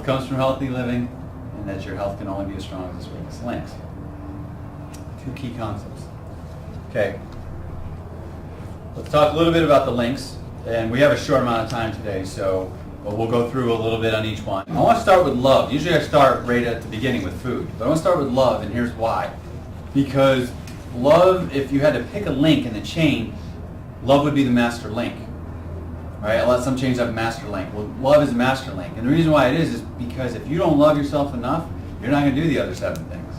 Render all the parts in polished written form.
comes from healthy living, and that your health can only be as strong as its weakest links. Two key concepts. Okay. Let's talk a little bit about the links, and we have a short amount of time today, so we'll go through a little bit on each one. I want to start with love. Usually I start right at the beginning with food, but I want to start with love, and here's why. Because love, if you had to pick a link in the chain, love would be the master link. Right? Some chains have a master link. Well, love is a master link. And the reason why it is because if you don't love yourself enough, you're not going to do the other 7 things.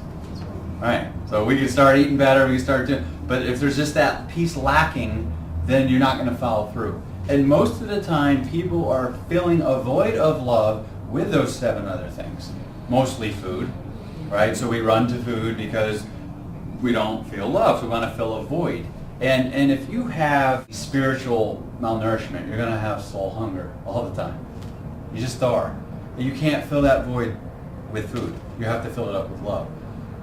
All right? So we can start eating better, we can start doing, but if there's just that piece lacking, then you're not going to follow through. And most of the time, people are filling a void of love with those 7 other things. Mostly food, right? So we run to food because we don't feel love, so we want to fill a void. And if you have spiritual malnourishment, you're going to have soul hunger all the time. You just are. And you can't fill that void with food. You have to fill it up with love.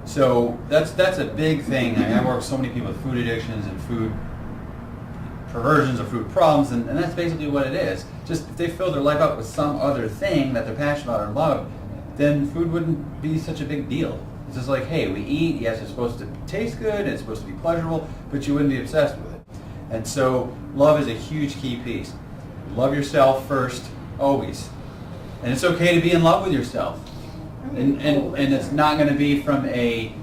So that's a big thing. I work with so many people with food addictions and food perversions or food problems, and that's basically what it is. Just if they fill their life up with some other thing that they're passionate about or love, then food wouldn't be such a big deal. It's just like, hey, we eat, yes, it's supposed to taste good, it's supposed to be pleasurable, but you wouldn't be obsessed with it. And so love is a huge key piece. Love yourself first, always. And it's okay to be in love with yourself. And it's not going to be from a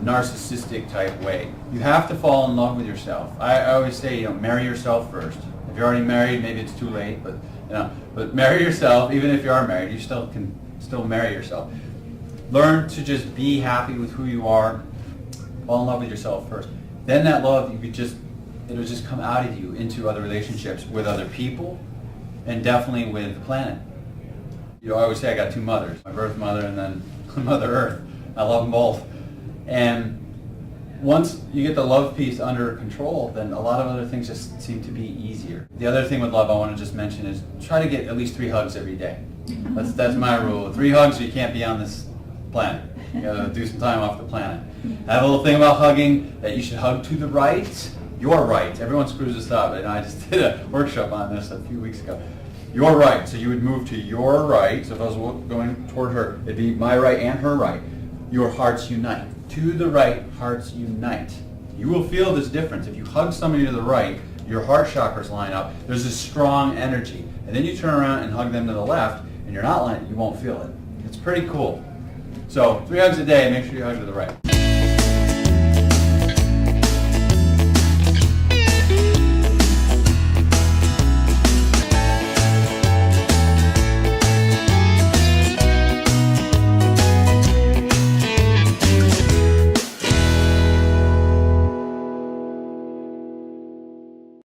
narcissistic type way. You have to fall in love with yourself. I always say, marry yourself first. If you're already married, maybe it's too late, but marry yourself. Even if you are married, you can still marry yourself. Learn to just be happy with who you are. Fall in love with yourself first. Then that love, it'll just come out of you into other relationships with other people, and definitely with the planet. I always say I got 2 mothers, my birth mother and then Mother Earth. I love them both. And once you get the love piece under control, then a lot of other things just seem to be easier. The other thing with love I want to just mention is try to get at least 3 hugs every day. That's my rule. 3 hugs or you can't be on this planet. You gotta do some time off the planet. I have a little thing about hugging, that you should hug to the right, your right. Everyone screws this up, and I just did a workshop on this a few weeks ago. Your right, so you would move to your right, so if I was going toward her, it'd be my right and her right. Your hearts unite. To the right, hearts unite. You will feel this difference. If you hug somebody to the right, your heart chakras line up, there's this strong energy. And then you turn around and hug them to the left, and you're not lined, you won't feel it. It's pretty cool. So 3 hugs a day, make sure you hug to the right.